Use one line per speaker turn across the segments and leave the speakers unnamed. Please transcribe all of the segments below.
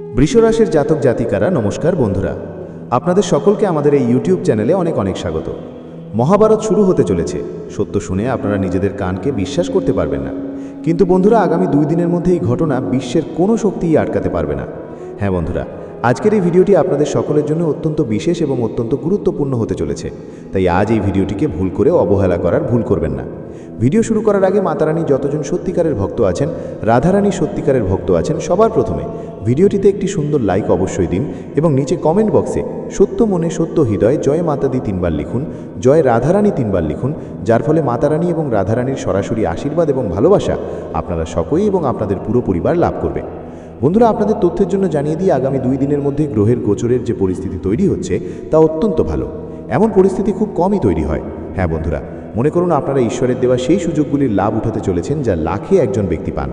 বৃষরাশির জাতক জাতিকারা নমস্কার বন্ধুরা, আপনাদের সকলকে আমাদের এই ইউটিউব চ্যানেলে অনেক অনেক স্বাগত। মহাভারত শুরু হতে চলেছে। সত্য শুনে আপনারা নিজেদের কানকে বিশ্বাস করতে পারবেন না, কিন্তু বন্ধুরা আগামী 2 দিনের মধ্যে এই ঘটনা বিশ্বের কোনো শক্তিই আটকাতে পারবে না। হ্যাঁ বন্ধুরা, আজকের এই ভিডিওটি আপনাদের সকলের জন্য অত্যন্ত বিশেষ এবং অত্যন্ত গুরুত্বপূর্ণ হতে চলেছে। তাই আজ এই ভিডিওটিকে ভুল করে অবহেলা করার ভুল করবেন না। ভিডিও শুরু করার আগে মাতারানী যতজন সত্যিকারের ভক্ত আছেন, রাধারানী সত্যিকারের ভক্ত আছেন, সবার প্রথমে ভিডিওটিতে একটি সুন্দর লাইক অবশ্যই দিন এবং নিচে কমেন্ট বক্সে সত্য মনে সত্য হৃদয় জয় মাতাদি 3 বার লিখুন, জয় রাধারানী 3 বার লিখুন, যার ফলে মাতারানী এবং রাধারানীর সরাসরি আশীর্বাদ এবং ভালোবাসা আপনারা সকলেই এবং আপনাদের পুরো পরিবার লাভ করবে। বন্ধুরা, আপনাদের তথ্যের জন্য জানিয়ে দিই, আগামী 2 দিনের মধ্যে গ্রহের গোচরের যে পরিস্থিতি তৈরি হচ্ছে তা অত্যন্ত ভালো। এমন পরিস্থিতি খুব কমই তৈরি হয়। হ্যাঁ বন্ধুরা, মনে করুন আপনারা ঈশ্বরের দেওয়া সেই সুযোগগুলির লাভ উঠাতে চলেছেন যা লাখে একজন ব্যক্তি পান।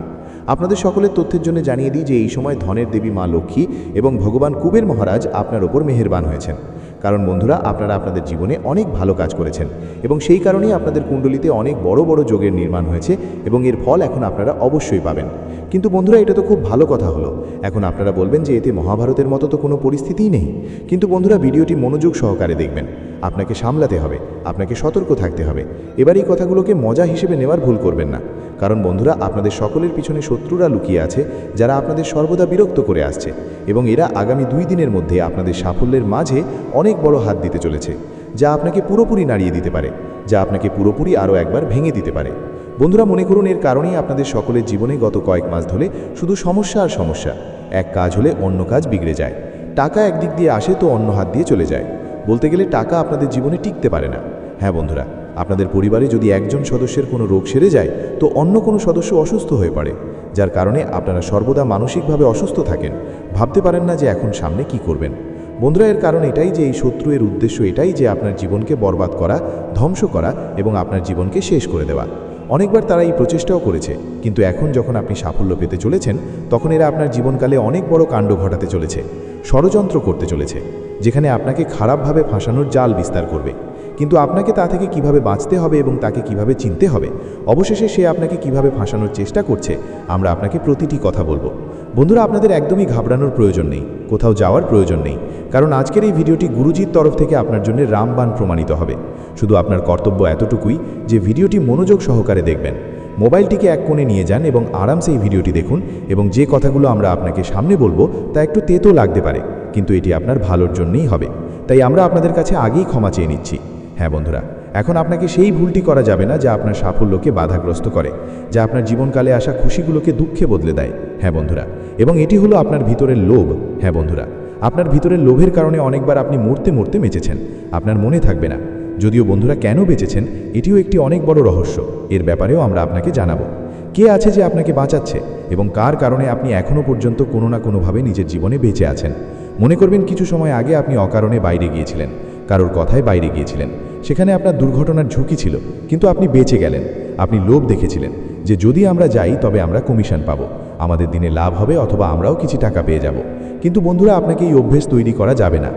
আপনাদের সকলের তথ্যের জন্য জানিয়ে দিই যে এই সময় ধনের দেবী মা লক্ষ্মী এবং ভগবান কুবের মহারাজ আপনার ওপর মেহেরবান হয়েছেন। কারণ বন্ধুরা, আপনারা আপনাদের জীবনে অনেক ভালো কাজ করেছেন এবং সেই কারণেই আপনাদের কুণ্ডলিতে অনেক বড় বড় যোগের নির্মাণ হয়েছে এবং এর ফল এখন আপনারা অবশ্যই পাবেন। কিন্তু বন্ধুরা, এটা তো খুব ভালো কথা হলো। এখন আপনারা বলবেন যে এতে মহাভারতের মতো তো কোনো পরিস্থিতিই নেই। কিন্তু বন্ধুরা, ভিডিওটি মনোযোগ সহকারে দেখবেন। আপনাকে সামলাতে হবে, আপনাকে সতর্ক থাকতে হবে। এবার এই কথাগুলোকে মজা হিসেবে নেওয়ার ভুল করবেন না। কারণ বন্ধুরা, আপনাদের সকলের পিছনে শত্রুরা লুকিয়ে আছে যারা আপনাদের সর্বদা বিরক্ত করে আসছে এবং এরা আগামী 2 দিনের মধ্যে আপনাদের সাফল্যের মাঝে অনেক বড় হাত দিতে চলেছে, যা আপনাকে পুরোপুরি নাড়িয়ে দিতে পারে, যা আপনাকে পুরোপুরি আরও একবার ভেঙে দিতে পারে। বন্ধুরা, মনে করুন এর কারণেই আপনাদের সকলের জীবনে গত কয়েক মাস ধরে শুধু সমস্যা আর সমস্যা। এক কাজ হলে অন্য কাজ বিগড়ে যায়, টাকা একদিক দিয়ে আসে তো অন্য হাত দিয়ে চলে যায়। বলতে গেলে টাকা আপনাদের জীবনে টিকতে পারে না। হ্যাঁ বন্ধুরা, আপনাদের পরিবারে যদি একজন সদস্যের কোনো রোগ সেরে যায় তো অন্য কোনো সদস্য অসুস্থ হয়ে পড়ে, যার কারণে আপনারা সর্বদা মানসিকভাবে অসুস্থ থাকেন, ভাবতে পারেন না যে এখন সামনে কি করবেন। বন্ধুরা, এর কারণ এটাই যে এই শত্রুর উদ্দেশ্য এটাই যে আপনার জীবনকে বরবাদ করা, ধ্বংস করা এবং আপনার জীবনকে শেষ করে দেওয়া। অনেকবার তারা এই প্রচেষ্টাও করেছে, কিন্তু এখন যখন আপনি সাফল্য পেতে চলেছেন তখন এরা আপনার জীবনকালে অনেক বড় কাণ্ড ঘটাতে চলেছে, ষড়যন্ত্র করতে চলেছে, যেখানে আপনাকে খারাপভাবে ফাঁসানোর জাল বিস্তার করবে। কিন্তু আপনাকে তা থেকে কিভাবে বাঁচতে হবে এবং তাকে কিভাবে চিনতে হবে, অবশেষে সে আপনাকে কিভাবে ফাঁসানোর চেষ্টা করছে, আমরা আপনাকে প্রতিটি কথা বলবো। বন্ধুরা, আপনাদের একদমই ঘাবড়ানোর প্রয়োজন নেই, কোথাও যাওয়ার প্রয়োজন নেই, কারণ আজকের এই ভিডিওটি গুরুজির তরফ থেকে আপনার জন্য রামবাণ প্রমাণিত হবে। শুধু আপনার কর্তব্য এতটুকুই যে ভিডিওটি মনোযোগ সহকারে দেখবেন। মোবাইলটিকে এক কোণে নিয়ে যান এবং আরামসে এই ভিডিওটি দেখুন এবং যে কথাগুলো আমরা আপনাকে সামনে বলবো তা একটু তেতো লাগতে পারে, কিন্তু এটি আপনার ভালোর জন্যই হবে। তাই আমরা আপনাদের কাছে আগেই ক্ষমা চেয়ে নিচ্ছি। হ্যাঁ বন্ধুরা, এখন আপনাকে সেই ভুলটি করা যাবে না যা আপনার সাফল্যকে বাধাগ্রস্ত করে, যা আপনার জীবনকালে আসা খুশিগুলোকে দুঃখে বদলে দেয়। হ্যাঁ বন্ধুরা, এবং এটি হলো আপনার ভিতরের লোভ। হ্যাঁ বন্ধুরা, আপনার ভিতরের লোভের কারণে অনেকবার আপনি মরতে মরতে বেঁচেছেন, আপনার মনে থাকবে না। যদিও বন্ধুরা, কেন বেঁচেছেন এটিও একটি অনেক বড় রহস্য, এর ব্যাপারেও আমরা আপনাকে জানাবো। কে আছে যে আপনাকে বাঁচাচ্ছে এবং কার কারণে আপনি এখনও পর্যন্ত কোনো না কোনোভাবে নিজের জীবনে বেঁচে আছেন। মনে করবেন কিছু সময় আগে আপনি অকারণে বাইরে গিয়েছিলেন, কারোর কথায় বাইরে গিয়েছিলেন, সেখানে আপনার দুর্ঘটনার ঝুঁকি ছিল, কিন্তু আপনি বেঁচে গেলেন। আপনি লোভ দেখেছিলেন যে যদি আমরা যাই তবে আমরা কমিশন পাবো, আমাদের দিনে লাভ হবে অথবা আমরাও কিছু টাকা পেয়ে যাব। কিন্তু বন্ধুরা, আপনাকে এই অভ্যেস তৈরি করা যাবে না।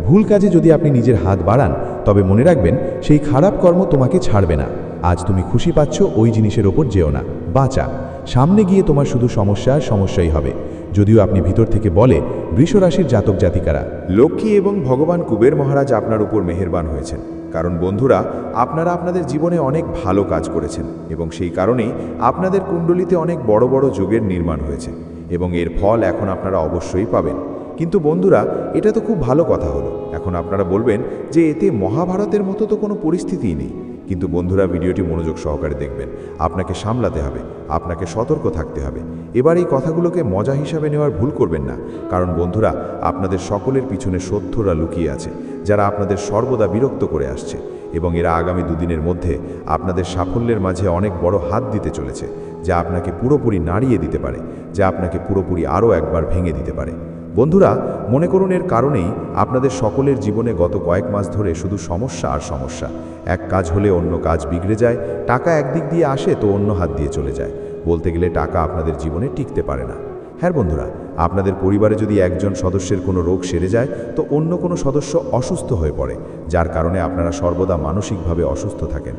ভুল কাজে যদি আপনি নিজের হাত বাড়ান তবে মনে রাখবেন সেই খারাপ কর্ম তোমাকে ছাড়বে না। আজ তুমি খুশি পাচ্ছ, ওই জিনিসের ওপর যেও না, বাঁচা। সামনে গিয়ে তোমার শুধু সমস্যা আর সমস্যাই হবে। যদিও আপনি ভিতর থেকে বলে বৃষরাশির জাতক জাতিকারা,
লক্ষ্মী এবং ভগবান কুবের মহারাজ আপনার উপর মেহেরবান হয়েছেন। কারণ বন্ধুরা, আপনারা আপনাদের জীবনে অনেক ভালো কাজ করেছেন এবং সেই কারণেই আপনাদের কুণ্ডলিতে অনেক বড় বড় যোগের নির্মাণ হয়েছে এবং এর ফল এখন আপনারা অবশ্যই পাবেন। কিন্তু বন্ধুরা, এটা তো খুব ভালো কথা হলো। এখন আপনারা বলবেন যে এতে মহাভারতের মতো তো কোনো পরিস্থিতিই নেই। কিন্তু বন্ধুরা, ভিডিওটি মনোযোগ সহকারে দেখবেন। আপনাকে সামলাতে হবে, আপনাকে সতর্ক থাকতে হবে। এবার এই কথাগুলোকে মজা হিসাবে নেওয়ার ভুল করবেন না, কারণ বন্ধুরা, আপনাদের সকলের পিছনে শত্রুরা লুকিয়ে আছে যারা আপনাদের সর্বদা বিরক্ত করে আসছে এবং এরা আগামী 2 দিনের মধ্যে আপনাদের সাফল্যের মাঝে অনেক বড় হাত দিতে চলেছে, যা আপনাকে পুরোপুরি নাড়িয়ে দিতে পারে, যা আপনাকে পুরোপুরি আরও একবার ভেঙে দিতে পারে। বন্ধুরা, মনে করুন এর কারণেই আপনাদের সকলের জীবনে গত কয়েক মাস ধরে শুধু সমস্যা আর সমস্যা। এক কাজ হলে অন্য কাজ বিগড়ে যায়, টাকা একদিক দিয়ে আসে তো অন্য হাত দিয়ে চলে যায়। বলতে গেলে টাকা আপনাদের জীবনে টিকতে পারে না। হ্যাঁ বন্ধুরা, আপনাদের পরিবারে যদি একজন সদস্যের কোনো রোগ সেরে যায় তো অন্য কোনো সদস্য অসুস্থ হয়ে পড়ে, যার কারণে আপনারা সর্বদা মানসিকভাবে অসুস্থ থাকেন,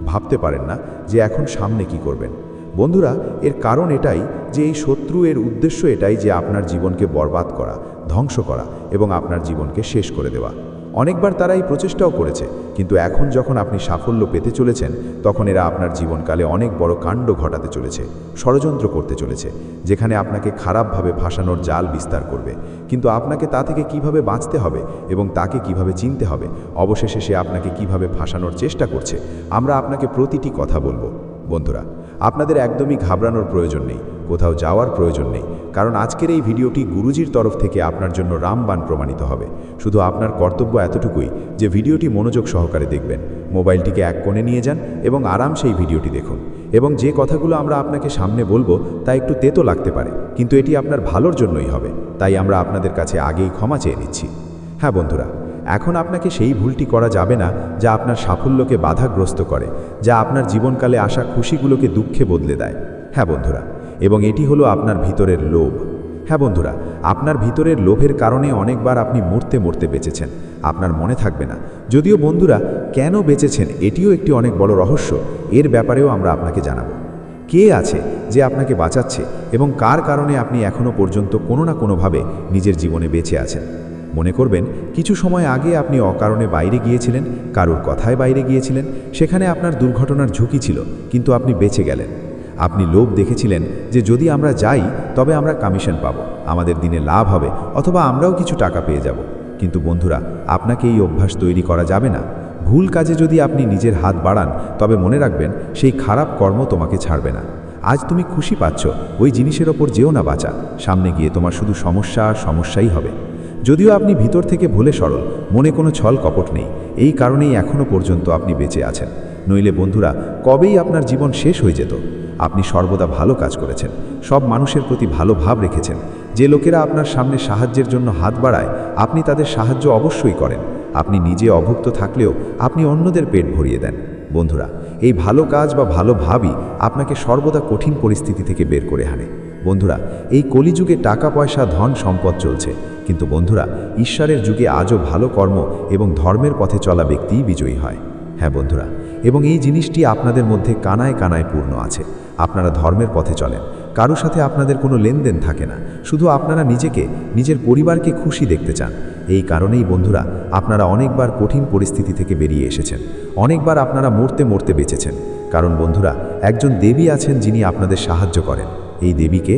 ভাবতে পারেন না যে এখন সামনে কি করবেন। বন্ধুরা, এর কারণ এটাই যে এই শত্রু এর উদ্দেশ্য এটাই যে আপনার জীবনকে বরবাদ করা, ধ্বংস করা এবং আপনার জীবনকে শেষ করে দেওয়া। অনেকবার তারা এই প্রচেষ্টাও করেছে, কিন্তু এখন যখন আপনি সাফল্য পেতে চলেছেন তখন এরা আপনার জীবনকালে অনেক বড় কাণ্ড ঘটাতে চলেছে, ষড়যন্ত্র করতে চলেছে, যেখানে আপনাকে খারাপভাবে ভাসানোর জাল বিস্তার করবে। কিন্তু আপনাকে তা থেকে কিভাবে বাঁচতে হবে এবং তাকে কিভাবে চিনতে হবে, অবশেষে সে আপনাকে কিভাবে ফাঁসানোর চেষ্টা করছে, আমরা আপনাকে প্রতিটি কথা বলবো। বন্ধুরা, আপনাদের একদমই ঘাবড়ানোর প্রয়োজন নেই, কোথাও যাওয়ার প্রয়োজন নেই, কারণ আজকের এই ভিডিওটি গুরুজির তরফ থেকে আপনার জন্য রামবাণ প্রমাণিত হবে। শুধু আপনার কর্তব্য এতটুকুই যে ভিডিওটি মনোযোগ সহকারে দেখবেন, মোবাইলটিকে এক কোণে নিয়ে যান এবং আরামসে এই ভিডিওটি দেখুন। এবং যে কথাগুলো আমরা আপনাকে সামনে বলবো তা একটু তেতো লাগতে পারে, কিন্তু এটি আপনার ভালোর জন্যই হবে, তাই আমরা আপনাদের কাছে আগেই ক্ষমা চেয়ে নিচ্ছি। হ্যাঁ বন্ধুরা, এখন আপনাকে সেই ভুলটি করা যাবে না যা আপনার সাফল্যকে বাধাগ্রস্ত করে, যা আপনার জীবনকালে আসা খুশিগুলোকে দুঃখে বদলে দেয়। হ্যাঁ বন্ধুরা, এবং এটি হলো আপনার ভিতরের লোভ। হ্যাঁ বন্ধুরা, আপনার ভিতরের লোভের কারণে অনেকবার আপনি মরতে মরতে বেঁচেছেন, আপনার মনে থাকবে না। যদিও বন্ধুরা, কেন বেঁচেছেন এটিও একটি অনেক বড় রহস্য, এর ব্যাপারেও আমরা আপনাকে জানাবো। কে আছে যে আপনাকে বাঁচাচ্ছে এবং কার কারণে আপনি এখনও পর্যন্ত কোনো না কোনোভাবে নিজের জীবনে বেঁচে আছেন। মনে করবেন কিছু সময় আগে আপনি অকারণে বাইরে গিয়েছিলেন, কারোর কথায় বাইরে গিয়েছিলেন, সেখানে আপনার দুর্ঘটনার ঝুঁকি ছিল, কিন্তু আপনি বেঁচে গেলেন। আপনি লোভ দেখেছিলেন যে যদি আমরা যাই তবে আমরা কমিশন পাবো, আমাদের দিনে লাভ হবে, অথবা আমরাও কিছু টাকা পেয়ে যাব। কিন্তু বন্ধুরা, আপনাকে এই অভ্যাস তৈরি করা যাবে না। ভুল কাজে যদি আপনি নিজের হাত বাড়ান তবে মনে রাখবেন সেই খারাপ কর্ম তোমাকে ছাড়বে না। আজ তুমি খুশি পাচ্ছ, ওই জিনিসের ওপর যেও না বাঁচা, সামনে গিয়ে তোমার শুধু সমস্যা আর সমস্যাই হবে। যদিও আপনি ভিতর থেকে ভুলে সরল, মনে কোনো ছল কপট নেই, এই কারণেই এখনও পর্যন্ত আপনি বেঁচে আছেন। নইলে বন্ধুরা, কবেই আপনার জীবন শেষ হয়ে যেত। আপনি সর্বদা ভালো কাজ করেছেন, সব মানুষের প্রতি ভালো ভাব রেখেছেন। যে লোকেরা আপনার সামনে সাহায্যের জন্য হাত বাড়ায় আপনি তাদের সাহায্য অবশ্যই করেন। আপনি নিজে অভুক্ত থাকলেও আপনি অন্যদের পেট ভরিয়ে দেন। বন্ধুরা, এই ভালো কাজ বা ভালো ভাবই আপনাকে সর্বদা কঠিন পরিস্থিতি থেকে বের করে আনে। বন্ধুরা, এই কলিযুগে টাকা পয়সা ধন সম্পদ চলছে, কিন্তু বন্ধুরা, ঈশ্বরের যুগে আজও ভালো কর্ম এবং ধর্মের পথে চলা ব্যক্তিই বিজয়ী হয়। হ্যাঁ বন্ধুরা, এবং এই জিনিসটি আপনাদের মধ্যে কানায় কানায় পূর্ণ আছে। আপনারা ধর্মের পথে চলেন, কারো সাথে আপনাদের কোনো লেনদেন থাকে না, শুধু আপনারা নিজেকে, নিজের পরিবারকে খুশি দেখতে চান। এই কারণেই বন্ধুরা, আপনারা অনেকবার কঠিন পরিস্থিতি থেকে বেরিয়ে এসেছেন, অনেকবার আপনারা মরতে মরতে বেঁচেছেন। কারণ বন্ধুরা, একজন দেবী আছেন যিনি আপনাদের সাহায্য করেন। এই দেবীকে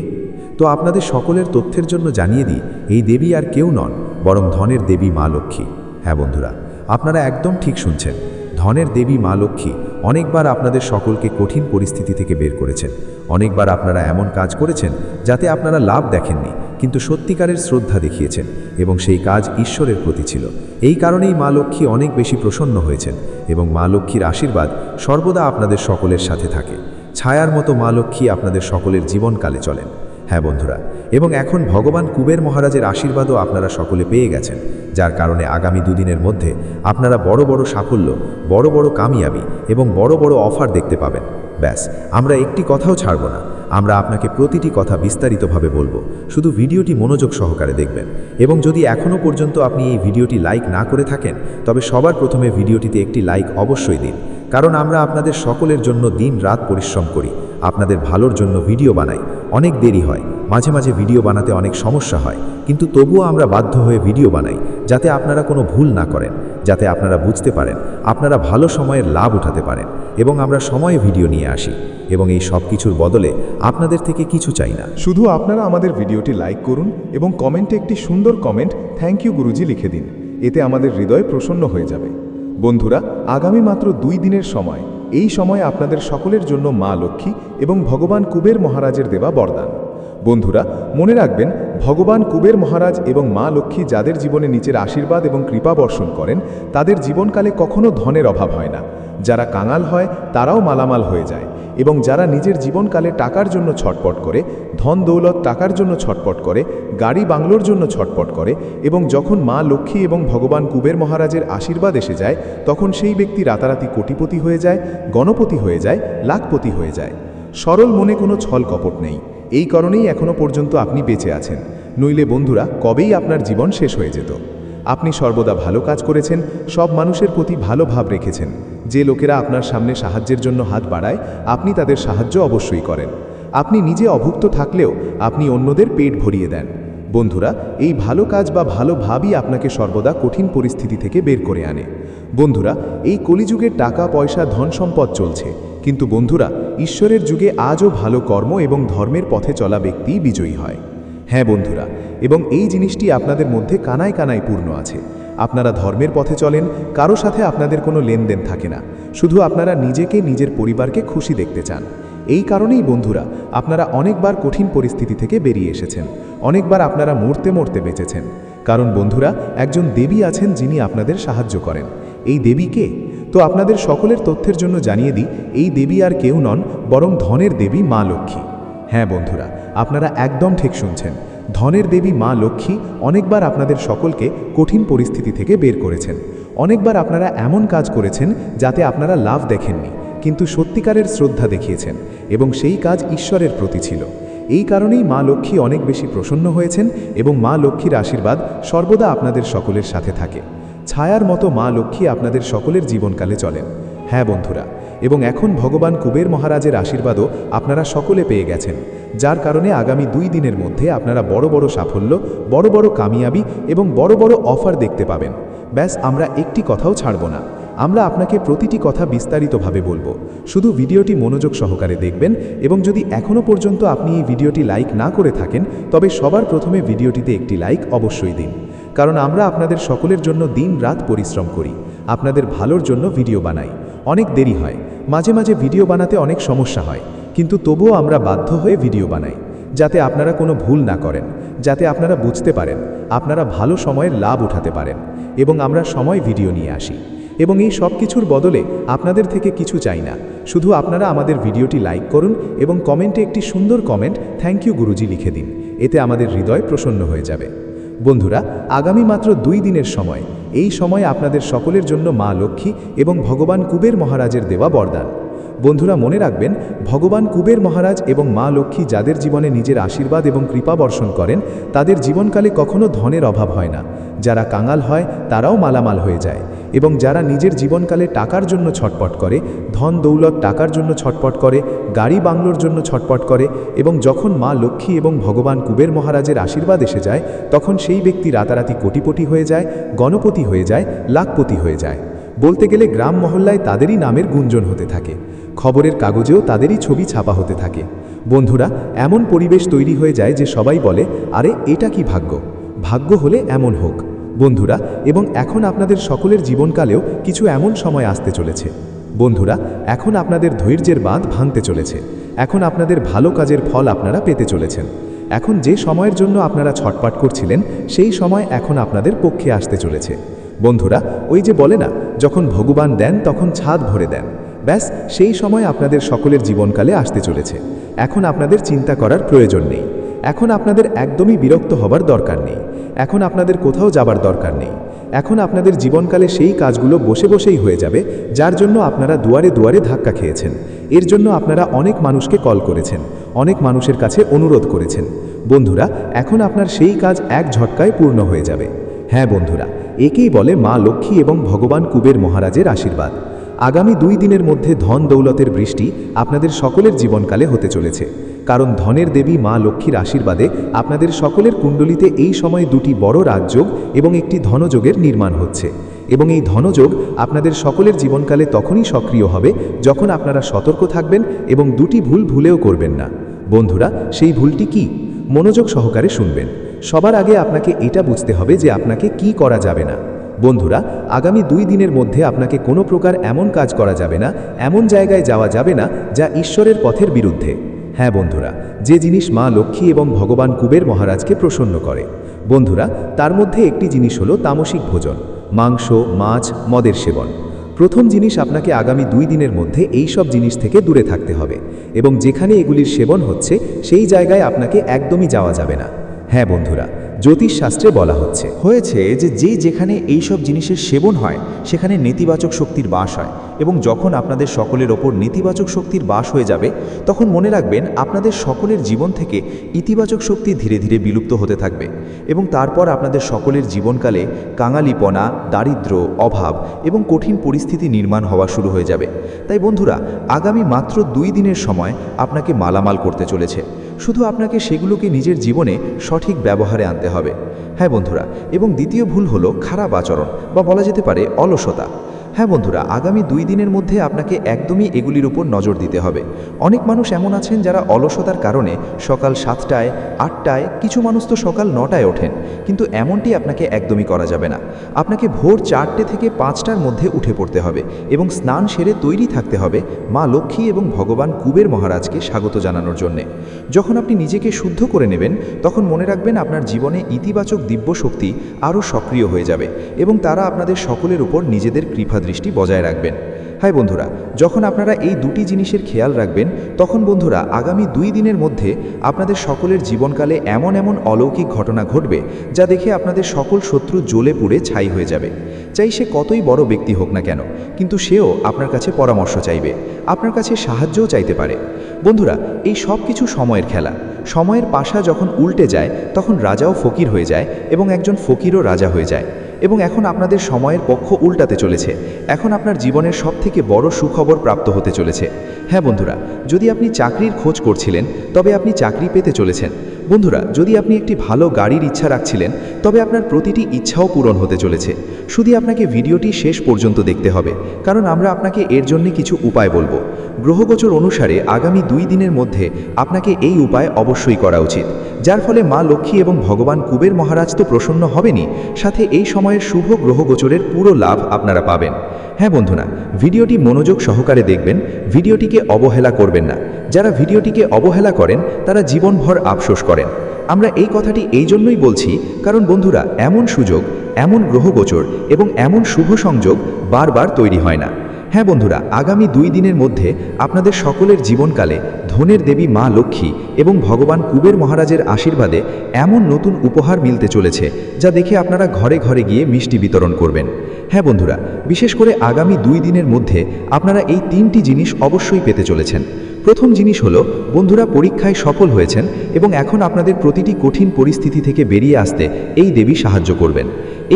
তো আপনাদের সকলের তথ্যের জন্য জানিয়ে দিই, এই দেবী আর কেউ নন, বরং ধনের দেবী মা লক্ষ্মী। হ্যাঁ বন্ধুরা, আপনারা একদম ঠিক শুনছেন, ধনের দেবী মা লক্ষ্মী অনেকবার আপনাদের সকলকে কঠিন পরিস্থিতি থেকে বের করেছেন। অনেকবার আপনারা এমন কাজ করেছেন যাতে আপনারা লাভ দেখেননি, কিন্তু সত্যিকারের শ্রদ্ধা দেখিয়েছেন, এবং সেই কাজ ঈশ্বরের প্রতি ছিল। এই কারণেই মা লক্ষ্মী অনেক বেশি প্রসন্ন হয়েছেন, এবং মা লক্ষ্মীর আশীর্বাদ সর্বদা আপনাদের সকলের সাথে থাকে। ছায়ার মতো মা লক্ষ্মী আপনাদের সকলের জীবনকালে চলেন। হ্যাঁ বন্ধুরা, এবং এখন ভগবান কুবের মহারাজের আশীর্বাদও আপনারা সকলে পেয়ে গেছেন, যার কারণে আগামী দুদিনের মধ্যে আপনারা বড় বড় সাফল্য, বড় বড় কামিয়াবি এবং বড় বড় অফার দেখতে পাবেন। ব্যাস, আমরা একটি কথাও ছাড়ব না, আমরা আপনাকে প্রতিটি কথা বিস্তারিতভাবে বলবো। শুধু ভিডিওটি মনোযোগ সহকারে দেখবেন, এবং যদি এখনও পর্যন্ত আপনি এই ভিডিওটি লাইক না করে থাকেন তবে সবার প্রথমে ভিডিওটিতে একটি লাইক অবশ্যই দিন, কারণ আমরা আপনাদের সকলের জন্য দিন রাত পরিশ্রম করি, আপনাদের ভালোর জন্য ভিডিও বানাই। অনেক দেরি হয়, মাঝে মাঝে ভিডিও বানাতে অনেক সমস্যা হয়, কিন্তু তবুও আমরা বাধ্য হয়ে ভিডিও বানাই, যাতে আপনারা কোনো ভুল না করেন, যাতে আপনারা বুঝতে পারেন, আপনারা ভালো সময়ের লাভ উঠাতে পারেন, এবং আমরা সময়ে ভিডিও নিয়ে আসি, এবং এই সব কিছুর বদলে আপনাদের থেকে কিছু চাই না।
শুধু আপনারা আমাদের ভিডিওটি লাইক করুন এবং কমেন্টে একটি সুন্দর কমেন্ট থ্যাংক ইউ গুরুজি লিখে দিন, এতে আমাদের হৃদয় প্রসন্ন হয়ে যাবে। বন্ধুরা, আগামী মাত্র 2 দিনের সময়, এই সময় আপনাদের সকলের জন্য মা লক্ষ্মী এবং ভগবান কুবের মহারাজের দেওয়া বরদান। বন্ধুরা, মনে রাখবেন, ভগবান কুবের মহারাজ এবং মা লক্ষ্মী যাদের জীবনে নিচের আশীর্বাদ এবং কৃপা বর্ষণ করেন তাদের জীবনকালে কখনো ধনের অভাব হয় না। যারা কাঙাল হয় তারাও মালামাল হয়ে যায়, এবং যারা নিজের জীবনকালে টাকার জন্য ছটপট করে, ধন দৌলত টাকার জন্য ছটপট করে, গাড়ি বাংলোর জন্য ছটপট করে, এবং যখন মা লক্ষ্মী এবং ভগবান কুবের মহারাজের আশীর্বাদ এসে যায় তখন সেই ব্যক্তি রাতারাতি কোটিপতি হয়ে যায়, গণপতি হয়ে যায়, লাখপতি হয়ে যায়। সরল মনে কোনো ছল কপট নেই, এই কারণেই এখনো পর্যন্ত আপনি বেঁচে আছেন। নইলে বন্ধুরা, কবেই আপনার জীবন শেষ হয়ে যেত। আপনি সর্বদা ভালো কাজ করেছেন, সব মানুষের প্রতি ভালো ভাব রেখেছেন, যে লোকেরা আপনার সামনে সাহায্যের জন্য হাত বাড়ায় আপনি তাদের সাহায্য অবশ্যই করেন। আপনি নিজে অভুক্ত থাকলেও আপনি অন্যদের পেট ভরিয়ে দেন। বন্ধুরা, এই ভালো কাজ বা ভালো ভাবই আপনাকে সর্বদা কঠিন পরিস্থিতি থেকে বের করে আনে। বন্ধুরা, এই কলিযুগে টাকা পয়সা ধন সম্পদ চলছে, কিন্তু বন্ধুরা, ঈশ্বরের যুগে আজও ভালো কর্ম এবং ধর্মের পথে চলা ব্যক্তিই বিজয়ী হয়। হ্যাঁ বন্ধুরা, এবং এই জিনিসটি আপনাদের মধ্যে কানায় কানায় পূর্ণ আছে। আপনারা ধর্মের পথে চলেন, কারো সাথে আপনাদের কোনো লেনদেন থাকে না, শুধু আপনারা নিজেকে নিজের পরিবারকে খুশি দেখতে চান। এই কারণেই বন্ধুরা, আপনারা অনেকবার কঠিন পরিস্থিতি থেকে বেরিয়ে এসেছেন, অনেকবার আপনারা মরতে মরতে বেঁচেছেন। কারণ বন্ধুরা, একজন দেবী আছেন যিনি আপনাদের সাহায্য করেন। এই দেবী কে? তো আপনাদের সকলের তথ্যের জন্য জানিয়ে দিই, এই দেবী আর কেউ নন, বরং ধনের দেবী মা লক্ষ্মী। হ্যাঁ বন্ধুরা, আপনারা একদম ঠিক শুনছেন। ধনের দেবী মা লক্ষ্মী অনেকবার আপনাদের সকলকে কঠিন পরিস্থিতি থেকে বের করেছেন। অনেকবার আপনারা এমন কাজ করেছেন যাতে আপনারা লাভ দেখেননি, কিন্তু সত্যিকারের শ্রদ্ধা দেখিয়েছেন, এবং সেই কাজ ঈশ্বরের প্রতি ছিল। এই কারণেই মা লক্ষ্মী অনেক বেশি প্রসন্ন হয়েছেন, এবং মা লক্ষ্মীর আশীর্বাদ সর্বদা আপনাদের সকলের সাথে থাকে। ছায়ার মতো মা লক্ষ্মী আপনাদের সকলের জীবনকালে চলেন। হ্যাঁ বন্ধুরা, এবং এখন ভগবান কুবের মহারাজের আশীর্বাদও আপনারা সকলে পেয়ে গেছেন, যার কারণে আগামী 2 দিনের মধ্যে আপনারা বড় বড় সাফল্য, বড় বড় কামিয়াবি এবং বড় বড় অফার দেখতে পাবেন। ব্যাস, আমরা একটি কথাও ছাড়ব না। আমরা আপনাকে প্রতিটি কথা বিস্তারিতভাবে বলবো। শুধু ভিডিওটি মনোযোগ সহকারে দেখবেন, এবং যদি এখনও পর্যন্ত আপনি এই ভিডিওটি লাইক না করে থাকেন, তবে সবার প্রথমে ভিডিওটিতে একটি লাইক অবশ্যই দিন। কারণ আমরা আপনাদের সকলের জন্য দিন রাত পরিশ্রম করি, আপনাদের ভালোর জন্য ভিডিও বানাই। অনেক দেরি হয়, মাঝে মাঝে ভিডিও বানাতে অনেক সমস্যা হয়, কিন্তু তবুও আমরা বাধ্য হয়ে ভিডিও বানাই, যাতে আপনারা কোনো ভুল না করেন, যাতে আপনারা বুঝতে পারেন, আপনারা ভালো সময়ের লাভ উঠাতে পারেন, এবং আমরা সময় ভিডিও নিয়ে আসি। এবং এই সব কিছুর বদলে আপনাদের থেকে কিছু চাই না, শুধু আপনারা আমাদের ভিডিওটি লাইক করুন এবং কমেন্টে একটি সুন্দর কমেন্ট থ্যাংক ইউ গুরুজি লিখে দিন। এতে আমাদের হৃদয় প্রসন্ন হয়ে যাবে। বন্ধুরা, আগামী মাত্র 2 দিনের সময়, এই সময় আপনাদের সকলের জন্য মা লক্ষ্মী এবং ভগবান কুবের মহারাজের দেওয়া বরদান। বন্ধুরা, মনে রাখবেন, ভগবান কুবের মহারাজ এবং মা লক্ষ্মী যাদের জীবনে নিজের আশীর্বাদ এবং কৃপা বর্ষণ করেন, তাদের জীবনকালে কখনো ধনের অভাব হয় না। যারা কাঙাল হয় তারাও মালামাল হয়ে যায়, এবং যারা নিজের জীবনকালে টাকার জন্য ছটপট করে, ধন দৌলত টাকার জন্য ছটপট করে, গাড়ি বাংলোর জন্য ছটপট করে, এবং যখন মা লক্ষ্মী এবং ভগবান কুবের মহারাজের আশীর্বাদ এসে যায়, তখন সেই ব্যক্তি রাতারাতি কোটিপতি হয়ে যায়, গণপতি হয়ে যায়, লাখপতি হয়ে যায়। বলতে গেলে গ্রাম মহল্লায় তাদেরই নামের গুঞ্জন হতে থাকে, খবরের কাগজেও তাদেরই ছবি ছাপা হতে থাকে। বন্ধুরা, এমন পরিবেশ তৈরি হয়ে যায় যে সবাই বলে, আরে এটা কি ভাগ্য, ভাগ্য হলে এমন হোক। বন্ধুরা, এবং এখন আপনাদের সকলের জীবনকালেও কিছু এমন সময় আসতে চলেছে। বন্ধুরা, এখন আপনাদের ধৈর্যের বাঁধ ভাঙতে চলেছে। এখন আপনাদের ভালো কাজের ফল আপনারা পেতে চলেছেন। এখন যে সময়ের জন্য আপনারা ছটপট করছিলেন, সেই সময় এখন আপনাদের পক্ষে আসতে চলেছে। বন্ধুরা, ওই যে বলে না, যখন ভগবান দেন তখন ছাদ ভরে দেন। ব্যাস, সেই সময় আপনাদের সকলের জীবনকালে আসতে চলেছে। এখন আপনাদের চিন্তা করার প্রয়োজন নেই। এখন আপনাদের একদমই বিরক্ত হবার দরকার নেই। এখন আপনাদের কোথাও যাবার দরকার নেই। এখন আপনাদের জীবনকালে সেই কাজগুলো বসে বসেই হয়ে যাবে, যার জন্য আপনারা দুয়ারে দুয়ারে ধাক্কা খেয়েছেন। এর জন্য আপনারা অনেক মানুষকে কল করেছেন, অনেক মানুষের কাছে অনুরোধ করেছেন। বন্ধুরা, এখন আপনার সেই কাজ এক ঝটকায় পূর্ণ হয়ে যাবে। হ্যাঁ বন্ধুরা, একেই বলে মা লক্ষ্মী এবং ভগবান কুবের মহারাজের আশীর্বাদ। আগামী 2 দিনের মধ্যে ধন দৌলতের বৃষ্টি আপনাদের সকলের জীবনকালে হতে চলেছে, কারণ ধনের দেবী মা লক্ষ্মীর আশীর্বাদে আপনাদের সকলের কুণ্ডলিতে এই সময় 2টি বড় রাজযোগ এবং একটি ধনযোগের নির্মাণ হচ্ছে। এবং এই ধনযোগ আপনাদের সকলের জীবনকালে তখনই সক্রিয় হবে যখন আপনারা সতর্ক থাকবেন এবং 2টি ভুল ভুলেও করবেন না। বন্ধুরা, সেই ভুলটি কি? মনোযোগ সহকারে শুনবেন। সবার আগে আপনাকে এটা বুঝতে হবে যে আপনাকে কি করা যাবে না। বন্ধুরা, আগামী 2 দিনের মধ্যে আপনাকে কোনো প্রকার এমন কাজ করা যাবে না, এমন জায়গায় যাওয়া যাবে না যা ঈশ্বরের পথের বিরুদ্ধে। হ্যাঁ বন্ধুরা, যে জিনিস মা লক্ষ্মী এবং ভগবান কুবের মহারাজকে প্রসন্ন করে। বন্ধুরা, তার মধ্যে একটি জিনিস হলো তামসিক ভোজন, মাংস, মাছ, মদের সেবন। প্রথম জিনিস, আপনাকে আগামী 2 দিনের মধ্যে এই সব জিনিস থেকে দূরে থাকতে হবে, এবং যেখানে এগুলির সেবন হচ্ছে সেই জায়গায় আপনাকে একদমই যাওয়া যাবে না। হ্যাঁ বন্ধুরা,
জ্যোতিষশাস্ত্রে বলা হচ্ছে
হয়েছে যে যেখানে এইসব জিনিসের সেবন হয় সেখানে নেতিবাচক শক্তির বাস হয়, এবং যখন আপনাদের সকলের ওপর নেতিবাচক শক্তির বাস হয়ে যাবে তখন মনে রাখবেন আপনাদের সকলের জীবন থেকে ইতিবাচক শক্তি ধীরে ধীরে বিলুপ্ত হতে থাকবে, এবং তারপর আপনাদের সকলের জীবনকালে কাঙালিপনা, দারিদ্র্য, অভাব এবং কঠিন পরিস্থিতি নির্মাণ হওয়া শুরু হয়ে যাবে। তাই বন্ধুরা, আগামী মাত্র 2 দিনের সময় আপনাকে মালামাল করতে চলেছে। শুধু আপনাকে সেগুলোকে নিজের জীবনে সঠিক ব্যবহারে আনতে হবে। হ্যাঁ বন্ধুরা, এবং দ্বিতীয় ভুল হলো খারাপ আচরণ বা বলা যেতে পারে অলসতা। হ্যাঁ বন্ধুরা, আগামী 2 দিনের মধ্যে আপনাকে একদমই এগুলির উপর নজর দিতে হবে। অনেক মানুষ এমন আছেন যারা অলসতার কারণে সকাল 7টায়, 8টায়, কিছু মানুষ তো সকাল 9টায় ওঠেন, কিন্তু এমনটি আপনাকে একদমই করা যাবে না। আপনাকে ভোর 4টে থেকে 5টার মধ্যে উঠে পড়তে হবে এবং স্নান সেরে তৈরি থাকতে হবে মা লক্ষ্মী এবং ভগবান কুবের মহারাজকে স্বাগত জানানোর জন্যে। যখন আপনি নিজেকে শুদ্ধ করে নেবেন তখন মনে রাখবেন আপনার জীবনে ইতিবাচক দিব্য শক্তি আরও সক্রিয় হয়ে যাবে এবং তারা আপনাদের সকলের উপর নিজেদের কৃপা দৃষ্টি বজায় রাখবেন। হাই বন্ধুরা, যখন আপনারা এই দুটি জিনিসের খেয়াল রাখবেন তখন বন্ধুরা আগামী 2 দিনের মধ্যে আপনাদের সকলের জীবনকালে এমন এমন অলৌকিক ঘটনা ঘটবে যা দেখে আপনাদের সকল শত্রু জ্বলে পুড়ে ছাই হয়ে যাবে। চাই সে কতই বড় ব্যক্তি হোক না কেন, কিন্তু সেও আপনার কাছে পরামর্শ চাইবে, আপনার কাছে সাহায্যও চাইতে পারে। বন্ধুরা, এই সব কিছু সময়ের খেলা। সময়ের পাশা যখন উল্টে যায় তখন রাজাও ফকির হয়ে যায় এবং একজন ফকিরও রাজা হয়ে যায়। এবং এখন আপনাদের সময়ের পক্ষ উল্টাতে চলেছে। এখন আপনার জীবনের সবথেকে বড় সুখবর প্রাপ্ত হতে চলেছে। হ্যাঁ বন্ধুরা, যদি আপনি চাকরির খোঁজ করছিলেন তবে আপনি চাকরি পেতে চলেছেন। বন্ধুরা, যদি আপনি একটি ভালো গাড়ির ইচ্ছা রাখছিলেন তবে আপনার প্রতিটি ইচ্ছাও পূরণ হতে চলেছে। শুধু আপনাকে ভিডিওটি শেষ পর্যন্ত দেখতে হবে, কারণ আমরা আপনাকে এর জন্য কিছু উপায় বলবো। গ্রহগোচর অনুসারে আগামী 2 দিনের মধ্যে আপনাকে এই উপায় অবশ্যই করা উচিত, যার ফলে মা লক্ষ্মী এবং ভগবান কুবের মহারাজ তো প্রসন্ন হবেনই, সাথে এই সময়ের শুভ গ্রহগোচরের পুরো লাভ আপনারা পাবেন। হ্যাঁ বন্ধুরা, ভিডিওটি মনোযোগ সহকারে দেখবেন, ভিডিওটিকে অবহেলা করবেন না। যারা ভিডিওটিকে অবহেলা করেন তারা জীবনভর আফসোস করেন। আমরা এই কথাটি এই জন্যই বলছি কারণ বন্ধুরা, এমন সুযোগ, এমন গ্রহগোচর এবং এমন শুভ সংযোগ বারবার তৈরি হয় না। হ্যাঁ বন্ধুরা, আগামী 2 দিনের মধ্যে আপনাদের সকলের জীবনকালে ধনের দেবী মা লক্ষ্মী এবং ভগবান কুবের মহারাজের আশীর্বাদে এমন নতুন উপহার মিলতে চলেছে যা দেখে আপনারা ঘরে ঘরে গিয়ে মিষ্টি বিতরণ করবেন। হ্যাঁ বন্ধুরা, বিশেষ করে আগামী 2 দিনের মধ্যে আপনারা এই 3টি জিনিস অবশ্যই পেতে চলেছেন। প্রথম জিনিস হলো, বন্ধুরা পরীক্ষায় সফল হয়েছেন এবং এখন আপনাদের প্রতিটি কঠিন পরিস্থিতি থেকে বেরিয়ে আসতে এই দেবী সাহায্য করবেন।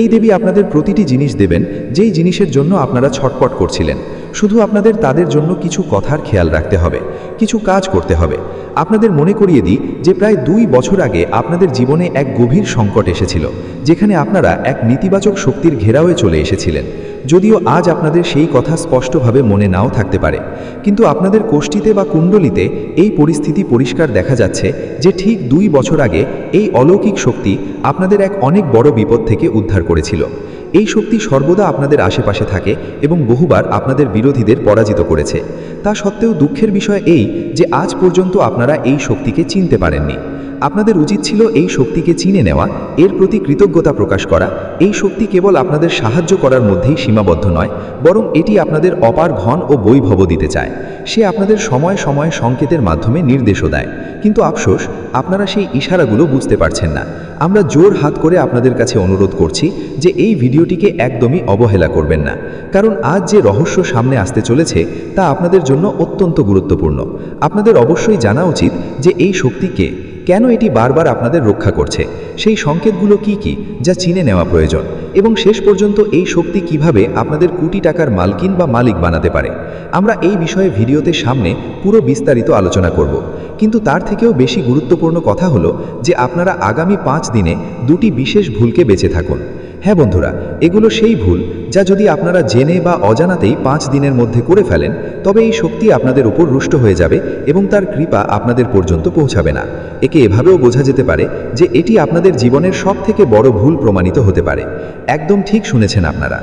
এই দেবী আপনাদের প্রতিটি জিনিস দেবেন যেই জিনিসের জন্য আপনারা ছটপট করছিলেন। শুধু আপনাদের তাদের জন্য কিছু কথার খেয়াল রাখতে হবে, কিছু কাজ করতে হবে। আপনাদের মনে করিয়ে দিই যে প্রায় 2 বছর আগে আপনাদের জীবনে এক গভীর সংকট এসেছিল, যেখানে আপনারা এক নেতিবাচক শক্তির ঘেরাওয়ে চলে এসেছিলেন। যদিও আজ আপনাদের সেই কথা স্পষ্টভাবে মনে নাও থাকতে পারে, কিন্তু আপনাদের কোষ্ঠীতে বা কুণ্ডলিতে এই পরিস্থিতি পরিষ্কার দেখা যাচ্ছে যে ঠিক 2 বছর আগে এই অলৌকিক শক্তি আপনাদের এক অনেক বড় বিপদ থেকে উদ্ধার করেছিল। এই শক্তি সর্বদা আপনাদের আশেপাশে থাকে এবং বহুবার আপনাদের বিরোধীদের পরাজিত করেছে। তা সত্ত্বেও দুঃখের বিষয় এই যে আজ পর্যন্ত আপনারা এই শক্তিকে চিনতে পারেননি। আপনাদের উচিত ছিল এই শক্তিকে চিনে নেওয়া, এর প্রতি কৃতজ্ঞতা প্রকাশ করা। এই শক্তি কেবল আপনাদের সাহায্য করার মধ্যেই সীমাবদ্ধ নয়, বরং এটি আপনাদের অপার ধন ও বৈভব দিতে চায়। সে আপনাদের সময় সময় সংকেতের মাধ্যমে নির্দেশও দেয়, কিন্তু আফসোস আপনারা সেই ইশারাগুলো বুঝতে পারছেন না। আমরা জোর হাত করে আপনাদের কাছে অনুরোধ করছি যে এই ভিডিওটিকে একদমই অবহেলা করবেন না, কারণ আজ যে রহস্য সামনে আসতে চলেছে তা আপনাদের জন্য অত্যন্ত গুরুত্বপূর্ণ। আপনাদের অবশ্যই জানা উচিত যে এই শক্তিকে কেন এটি বারবার আপনাদের রক্ষা করছে, সেই সংকেতগুলো কি কি যা চিনে নেওয়া প্রয়োজন, এবং শেষ পর্যন্ত এই শক্তি কিভাবে আপনাদের কোটি টাকার মালকিন বা মালিক বানাতে পারে। আমরা এই বিষয়ে ভিডিওতে সামনে পুরো বিস্তারিত আলোচনা করব, কিন্তু তার থেকেও বেশি গুরুত্বপূর্ণ কথা হলো যে আপনারা আগামী 5 দিনে 2টি বিশেষ ভুলকে বেঁচে থাকুন। হ্যাঁ বন্ধুরা, এগুলো সেই ভুল যা যদি আপনারা জেনে বা অজানাতেই 5 দিনের মধ্যে করে ফেলেন তবে এই শক্তি আপনাদের উপর রুষ্ট হয়ে যাবে এবং তার কৃপা আপনাদের পর্যন্ত পৌঁছাবে না। একে এভাবেও বোঝা যেতে পারে যে এটি আপনাদের জীবনের সবথেকে বড় ভুল প্রমাণিত হতে পারে। একদম ঠিক শুনেছেন আপনারা,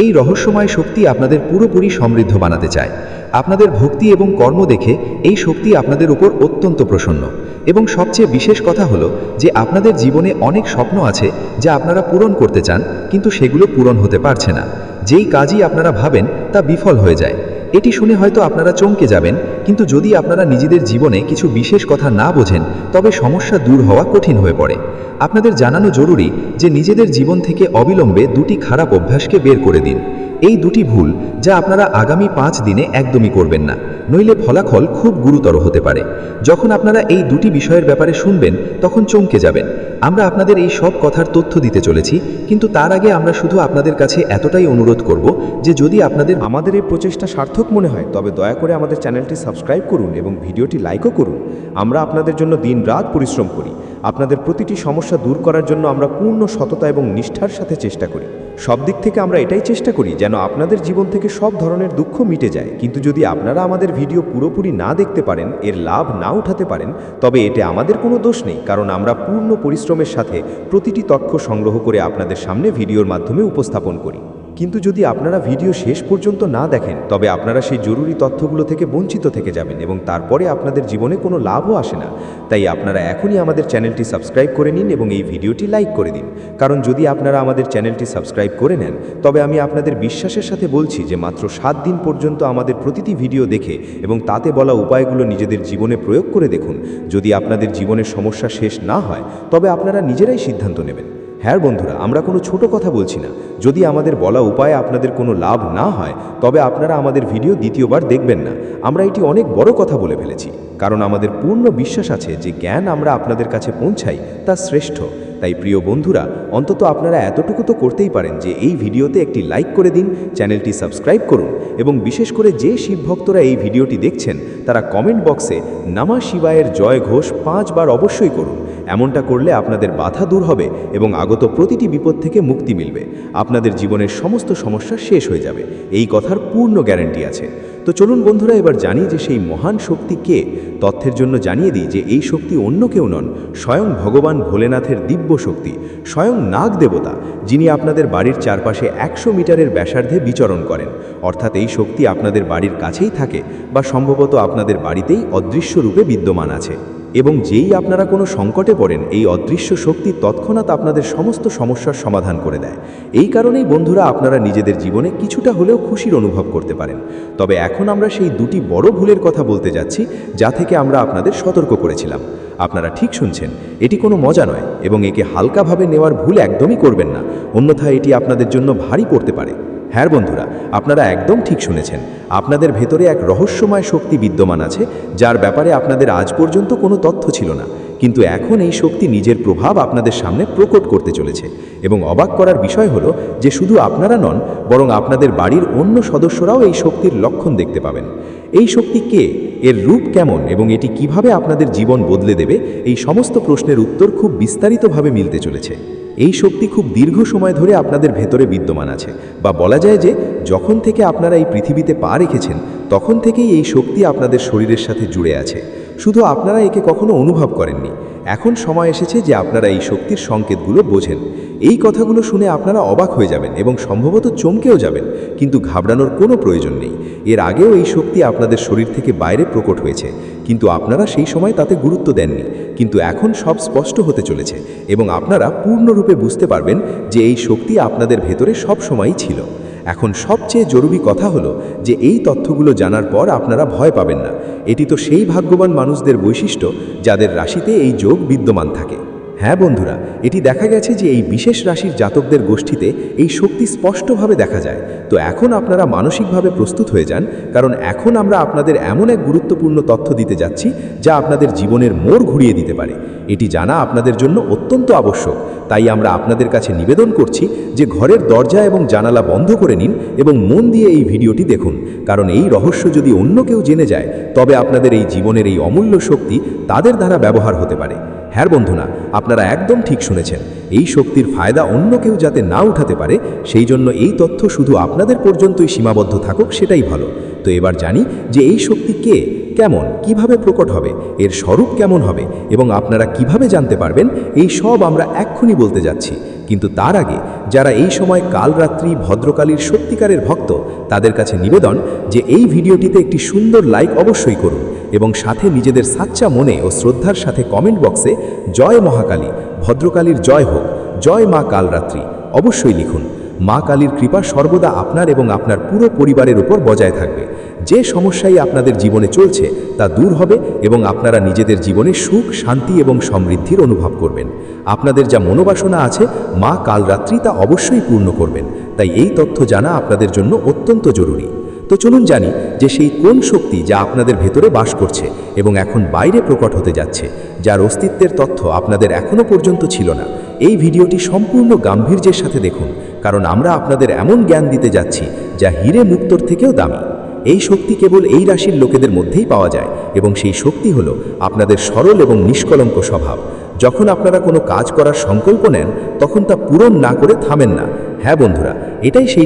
এই রহস্যময় শক্তি আপনাদের পুরোপুরি সমৃদ্ধ বানাতে চায়। আপনাদের ভক্তি এবং কর্ম দেখে এই শক্তি আপনাদের উপর অত্যন্ত প্রসন্ন, এবং সবচেয়ে বিশেষ কথা হলো যে আপনাদের জীবনে অনেক স্বপ্ন আছে যা আপনারা পূরণ করতে চান, কিন্তু সেগুলো পূরণ হতে পারছে না। যেই কাজই আপনারা ভাবেন তা বিফল হয়ে যায়। এটি শুনে হয়তো আপনারা চমকে যাবেন, কিন্তু যদি আপনারা নিজেদের জীবনে কিছু বিশেষ কথা না বোঝেন তবে সমস্যা দূর হওয়া কঠিন হয়ে পড়ে। আপনাদের জানানো জরুরি যে নিজেদের জীবন থেকে অবিলম্বে দুটি খারাপ অভ্যাসকে বের করে দিন। এই দুটি ভুল যা আপনারা আগামী 5 দিনে একদমই করবেন না, নইলে ফলাফল খুব গুরুতর হতে পারে। যখন আপনারা এই দুটি বিষয়ের ব্যাপারে শুনবেন তখন চমকে যাবেন। আমরা আপনাদের এই সব কথার তথ্য দিতে চলেছি, কিন্তু তার আগে আমরা শুধু আপনাদের কাছে এতটাই অনুরোধ করব যে যদি আপনাদের
আমাদের এই প্রচেষ্টা সার্থক মনে হয় তবে দয়া করে আমাদের চ্যানেলটি সাবস্ক্রাইব করুন এবং ভিডিওটি লাইকও করুন। আমরা আপনাদের জন্য দিনরাত পরিশ্রম করি। আপনাদের প্রতিটি সমস্যা দূর করার জন্য আমরা পূর্ণ সততা এবং নিষ্ঠার সাথে চেষ্টা করি। সব দিক থেকে আমরা এটাই চেষ্টা করি যেন আপনাদের জীবন থেকে সব ধরনের দুঃখ মিটে যায়। কিন্তু যদি আপনারা আমাদের ভিডিও পুরোপুরি না দেখতে পারেন, এর লাভ না উঠাতে পারেন, তবে এতে আমাদের কোনো দোষ নেই, কারণ আমরা পূর্ণ পরিশ্রমের সাথে প্রতিটি তথ্য সংগ্রহ করে আপনাদের সামনে ভিডিওর মাধ্যমে উপস্থাপন করি। কিন্তু যদি আপনারা ভিডিও শেষ পর্যন্ত না দেখেন তবে আপনারা সেই জরুরি তথ্যগুলো থেকে বঞ্চিত থেকে যাবেন এবং তারপরে আপনাদের জীবনে কোনো লাভও আসে না। তাই আপনারা এখনই আমাদের চ্যানেলটি সাবস্ক্রাইব করে নিন এবং এই ভিডিওটি লাইক করে দিন, কারণ যদি আপনারা আমাদের চ্যানেলটি সাবস্ক্রাইব করে নেন তবে আমি আপনাদের বিশ্বাসের সাথে বলছি যে মাত্র 7 দিন পর্যন্ত আমাদের প্রতিটি ভিডিও দেখে এবং তাতে বলা উপায়গুলো নিজেদের জীবনে প্রয়োগ করে দেখুন। যদি আপনাদের জীবনের সমস্যা শেষ না হয় তবে আপনারা নিজেরাই সিদ্ধান্ত নেবেন। হ্যাঁ বন্ধুরা, আমরা কোনো ছোট কথা বলছি না। যদি আমাদের বলা উপায়ে আপনাদের কোনো লাভ না হয় তবে আপনারা আমাদের ভিডিও দ্বিতীয়বার দেখবেন না। আমরা এটি অনেক বড় কথা বলে ফেলেছি, কারণ আমাদের পূর্ণ বিশ্বাস আছে যে জ্ঞান আমরা আপনাদের কাছে পৌঁছাই তা শ্রেষ্ঠ। তাই প্রিয় বন্ধুরা, অন্তত আপনারা এতটুকু তো করতেই পারেন যে এই ভিডিওতে একটি লাইক করে দিন, চ্যানেলটি সাবস্ক্রাইব করুন এবং বিশেষ করে যে শিব ভক্তরা এই ভিডিওটি দেখছেন তারা কমেন্ট বক্সে নমঃ শিবায়ের জয় ঘোষ 5 বার অবশ্যই করুন। এমনটা করলে আপনাদের বাধা দূর হবে এবং আগত প্রতিটি বিপদ থেকে মুক্তি মিলবে। আপনাদের জীবনের সমস্ত সমস্যা শেষ হয়ে যাবে, এই কথার পূর্ণ গ্যারান্টি আছে। তো চলুন বন্ধুরা, এবার জানি যে সেই মহান শক্তি কে। তথ্যের জন্য জানিয়ে দিই যে এই শক্তি অন্য কেউ নন, স্বয়ং ভগবান ভোলেনাথের দিব্য শক্তি, স্বয়ং নাগ দেবতা, যিনি আপনাদের বাড়ির চারপাশে 100 মিটারের ব্যাসার্ধে বিচরণ করেন। অর্থাৎ এই শক্তি আপনাদের বাড়ির কাছেই থাকে বা সম্ভবত আপনাদের বাড়িতেই অদৃশ্য রূপে বিদ্যমান আছে। এবং যেই আপনারা কোনো সংকটে পড়েন, এই অদৃশ্য শক্তি তৎক্ষণাৎ আপনাদের সমস্ত সমস্যার সমাধান করে দেয়। এই কারণেই বন্ধুরা আপনারা নিজেদের জীবনে কিছুটা হলেও খুশির অনুভব করতে পারেন। তবে এখন আমরা সেই দুটি বড় ভুলের কথা বলতে যাচ্ছি যা থেকে আমরা আপনাদের সতর্ক করেছিলাম। আপনারা ঠিক শুনছেন, এটি কোনো মজা নয় এবং একে হালকাভাবে নেওয়ার ভুল একদমই করবেন না, অন্যথায় এটি আপনাদের জন্য ভারী পড়তে পারে। হ্যাঁ বন্ধুরা, আপনারা একদম ঠিক শুনেছেন। আপনাদের ভেতরে এক রহস্যময় শক্তি বিদ্যমান আছে যার ব্যাপারে আপনাদের আজ পর্যন্ত কোনো তথ্য ছিল না, কিন্তু এখন এই শক্তি নিজের প্রভাব আপনাদের সামনে প্রকট করতে চলেছে। এবং অবাক করার বিষয় হলো যে শুধু আপনারা নন, বরং আপনাদের বাড়ির অন্য সদস্যরাও এই শক্তির লক্ষণ দেখতে পাবেন। এই শক্তি কে, এর রূপ কেমন এবং এটি কিভাবে আপনাদের জীবন বদলে দেবে, এই সমস্ত প্রশ্নের উত্তর খুব বিস্তারিতভাবে মিলতে চলেছে। এই শক্তি খুব দীর্ঘ সময় ধরে আপনাদের ভেতরে বিদ্যমান আছে, বা বলা যায় যে যখন থেকে আপনারা এই পৃথিবীতে পা রেখেছেন তখন থেকেই এই শক্তি আপনাদের শরীরের সাথে জুড়ে আছে, শুধু আপনারা একে কখনো অনুভব করেননি। এখন সময় এসেছে যে আপনারা এই শক্তির সংকেতগুলো বোঝেন। এই কথাগুলো শুনে আপনারা অবাক হয়ে যাবেন এবং সম্ভবত চমকেও যাবেন, কিন্তু ঘাবড়ানোর কোনো প্রয়োজন নেই। এর আগেও এই শক্তি আপনাদের শরীর থেকে বাইরে প্রকট হয়েছে, কিন্তু আপনারা সেই সময় তাতে গুরুত্ব দেননি। কিন্তু এখন সব স্পষ্ট হতে চলেছে এবং আপনারা পূর্ণরূপে বুঝতে পারবেন যে এই শক্তি আপনাদের ভেতরে সব সময়ই ছিল। এখন সবচেয়ে জরুরি কথা হলো যে এই তথ্যগুলো জানার পর আপনারা ভয় পাবেন না। এটি তো সেই ভাগ্যবান মানুষদের বৈশিষ্ট্য যাদের রাশিতে এই যোগ বিদ্যমান থাকে। হ্যাঁ বন্ধুরা, এটি দেখা গেছে যে এই বিশেষ রাশির জাতকদের গোষ্ঠীতে এই শক্তি স্পষ্টভাবে দেখা যায়। তো এখন আপনারা মানসিকভাবে প্রস্তুত হয়ে যান, কারণ এখন আমরা আপনাদের এমন এক গুরুত্বপূর্ণ তথ্য দিতে যাচ্ছি যা আপনাদের জীবনের মোড় ঘুরিয়ে দিতে পারে। এটি জানা আপনাদের জন্য অত্যন্ত আবশ্যক। তাই আমরা আপনাদের কাছে নিবেদন করছি যে ঘরের দরজা এবং জানালা বন্ধ করে নিন এবং মন দিয়ে এই ভিডিওটি দেখুন, কারণ এই রহস্য যদি অন্য কেউ জেনে যায় তবে আপনাদের এই জীবনের এই অমূল্য শক্তি তাদের দ্বারা ব্যবহার হতে পারে। হ্যাঁ বন্ধুরা, আপনারা একদম ঠিক শুনেছেন। এই শক্তির ফায়দা অন্য কেউ যাতে না উঠাতে পারে সেই জন্য এই তথ্য শুধু আপনাদের পর্যন্তই সীমাবদ্ধ থাকুক, সেটাই ভালো। তো এবার জানি যে এই শক্তি কে, কেমন, কিভাবে প্রকট হবে, এর স্বরূপ কেমন হবে এবং আপনারা কিভাবে জানতে পারবেন, এই সব আমরা এক্ষুনি বলতে যাচ্ছি। কিন্তু তার আগে যারা এই সময় কালরাত্রি ভদ্রকালীর সত্যিকারের ভক্ত তাদের কাছে নিবেদন যে এই ভিডিওটিতে একটি সুন্দর লাইক অবশ্যই করুন এবং সাথে নিজেদের সাচ্চা মনে ও শ্রদ্ধার সাথে কমেন্ট বক্সে জয় মহাকালী, ভদ্রকালীর জয় হোক, জয় মা কালরাত্রি অবশ্যই লিখুন।
মা কালীর কৃপা সর্বদা আপনার এবং আপনার পুরো পরিবারের উপর বজায় থাকবে। যে সমস্যাই আপনাদের জীবনে চলছে তা দূর হবে এবং আপনারা নিজেদের জীবনে সুখ, শান্তি এবং সমৃদ্ধির অনুভব করবেন। আপনাদের যা মনোবাসনা আছে মা কাল রাত্রি তা অবশ্যই পূর্ণ করবেন। তাই এই তথ্য জানা আপনাদের জন্য অত্যন্ত জরুরি। তো চলুন জানি যে সেই কোন শক্তি যা আপনাদের ভেতরে বাস করছে এবং এখন বাইরে প্রকট হতে যাচ্ছে, যার অস্তিত্বের তথ্য আপনাদের এখনো পর্যন্ত ছিল না। এই ভিডিওটি সম্পূর্ণ গাম্ভীর্যের সাথে দেখুন, কারণ আমরা আপনাদের এমন জ্ঞান দিতে যাচ্ছি যা হীরে মুক্তোর থেকেও দামি। এই শক্তি কেবল এই রাশির লোকেদের মধ্যেই পাওয়া যায় এবং সেই শক্তি হলো আপনাদের সরল এবং নিষ্কলঙ্ক স্বভাব। যখন আপনারা কোনো কাজ করার সংকল্প নেন তখন তা পূরণ না করে থামেন না। হ্যাঁ বন্ধুরা, এটাই সেই